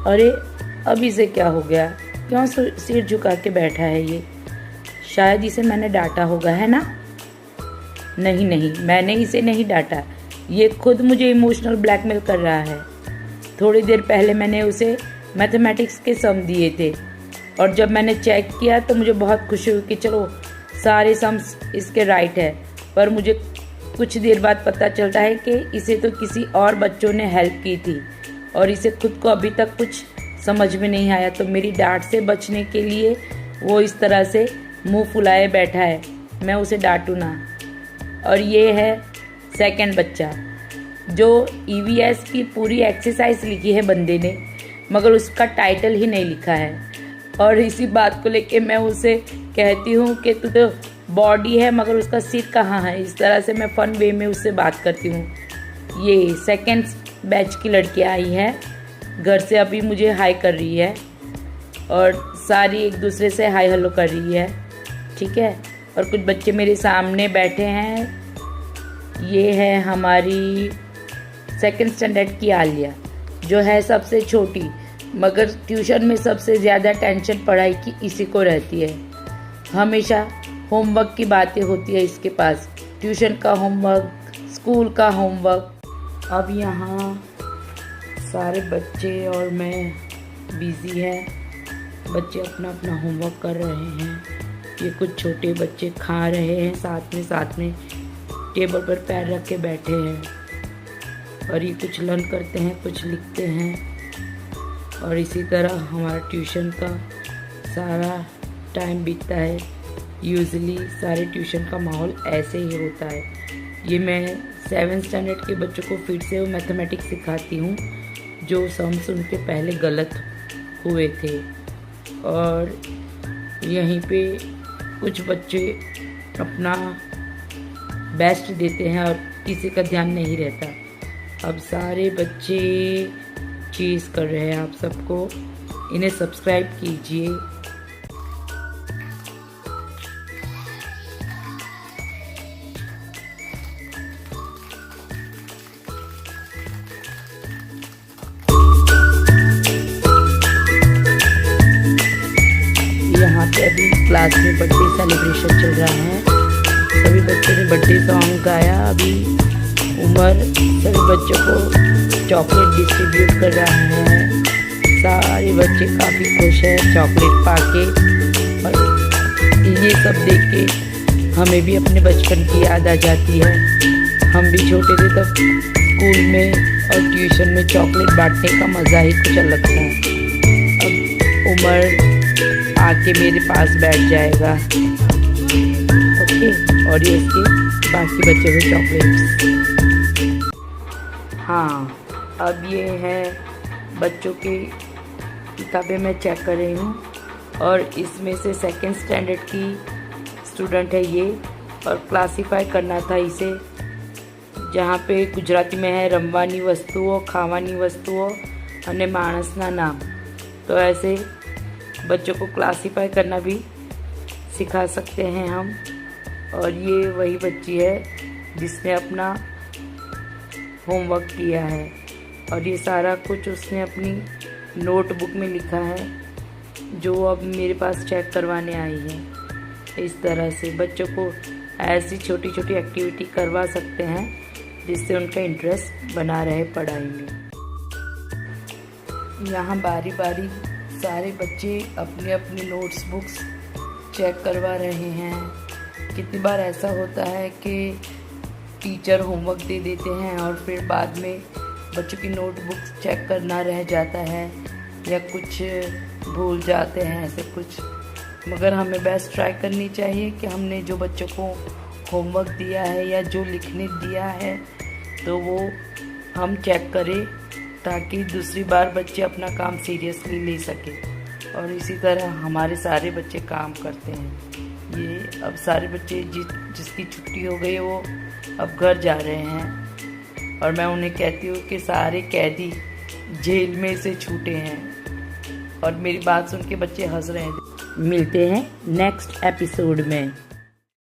अरे अब इसे क्या हो गया, क्यों सिर झुका के बैठा है ये? शायद इसे मैंने डांटा होगा, है ना? नहीं नहीं, मैंने इसे नहीं डांटा, ये खुद मुझे इमोशनल ब्लैकमेल कर रहा है। थोड़ी देर पहले मैंने उसे मैथमेटिक्स के सम दिए थे और जब मैंने चेक किया तो मुझे बहुत खुशी हुई कि चलो सारे सम्स इसके राइट है। पर मुझे कुछ देर बाद पता चलता है कि इसे तो किसी और बच्चों ने हेल्प की थी और इसे खुद को अभी तक कुछ समझ में नहीं आया। तो मेरी डांट से बचने के लिए वो इस तरह से मुंह फुलाए बैठा है, मैं उसे डांटूँ ना। और ये है सेकंड बच्चा, जो EVS की पूरी एक्सरसाइज लिखी है बंदे ने, मगर उसका टाइटल ही नहीं लिखा है। और इसी बात को लेके मैं उसे कहती हूँ कि तू तो बॉडी है मगर उसका सिर कहाँ है। इस तरह से मैं फ़न वे में उससे बात करती हूँ। ये सेकंड बैच की लड़की आई है, घर से अभी मुझे हाय कर रही है और सारी एक दूसरे से हाय हेलो कर रही है, ठीक है। और कुछ बच्चे मेरे सामने बैठे हैं। ये है हमारी सेकंड स्टैंडर्ड की आलिया, जो है सबसे छोटी, मगर ट्यूशन में सबसे ज़्यादा टेंशन पढ़ाई की इसी को रहती है। हमेशा होमवर्क की बातें होती है इसके पास, ट्यूशन का होमवर्क, स्कूल का होमवर्क। अब यहाँ सारे बच्चे और मैं बिज़ी हैं, बच्चे अपना अपना होमवर्क कर रहे हैं। ये कुछ छोटे बच्चे खा रहे हैं, साथ में टेबल पर पैर रख के बैठे हैं और ये कुछ लर्न करते हैं, कुछ लिखते हैं। और इसी तरह हमारा ट्यूशन का सारा टाइम बीतता है। यूजुअली सारे ट्यूशन का माहौल ऐसे ही होता है। ये मैं 7th स्टैंडर्ड के बच्चों को फिर से वो मैथमेटिक्स सिखाती हूँ जो सम्स उनके पहले गलत हुए थे। और यहीं पे कुछ बच्चे अपना बेस्ट देते हैं और किसी का ध्यान नहीं रहता। अब सारे बच्चे चीज़ कर रहे हैं आप सबको, इन्हें सब्सक्राइब कीजिए। यहाँ पे अभी क्लास में बर्थडे सेलिब्रेशन चल रहा है। सभी बच्चों ने बर्थडे सॉन्ग गाया। अभी उमर सभी बच्चों को चॉकलेट डिस्ट्रीब्यूट कर रहा है। सारे बच्चे काफ़ी खुश हैं चॉकलेट पाके। और ये सब देख के हमें भी अपने बचपन की याद आ जाती है। हम भी छोटे थे तब स्कूल में और ट्यूशन में चॉकलेट बांटने का मज़ा ही कुछ अलग था। अब उमर आके मेरे पास बैठ जाएगा, ओके। और ये इसके बाकी बचे हुए चॉकलेट्स। हाँ, अब ये है बच्चों की किताबें मैं चेक कर रही हूँ और इसमें से 2nd स्टैंडर्ड की स्टूडेंट है ये। और क्लासीफाई करना था इसे, जहाँ पे गुजराती में है रमवानी वस्तुओं, खावानी वस्तुओं અને माणसना नाम। तो ऐसे बच्चों को क्लासीफाई करना भी सिखा सकते हैं हम। और ये वही बच्ची है जिसने अपना होमवर्क किया है और ये सारा कुछ उसने अपनी नोटबुक में लिखा है, जो अब मेरे पास चेक करवाने आई है। इस तरह से बच्चों को ऐसी छोटी छोटी एक्टिविटी करवा सकते हैं जिससे उनका इंटरेस्ट बना रहे पढ़ाई में। यहाँ बारी बारी सारे बच्चे अपनी अपनी नोट्स बुक्स चेक करवा रहे हैं। कितनी बार ऐसा होता है कि टीचर होमवर्क दे देते हैं और फिर बाद में बच्चों की नोटबुक्स चेक करना रह जाता है या कुछ भूल जाते हैं, ऐसे कुछ। मगर हमें बेस्ट ट्राई करनी चाहिए कि हमने जो बच्चों को होमवर्क दिया है या जो लिखने दिया है तो वो हम चेक करें, ताकि दूसरी बार बच्चे अपना काम सीरियसली ले सके। और इसी तरह हमारे सारे बच्चे काम करते हैं। ये अब सारे बच्चे जिसकी छुट्टी हो गई वो अब घर जा रहे हैं और मैं उन्हें कहती हूँ कि सारे कैदी जेल में से छूटे हैं। और मेरी बात सुन के बच्चे हंस रहे हैं। मिलते हैं नेक्स्ट एपिसोड में।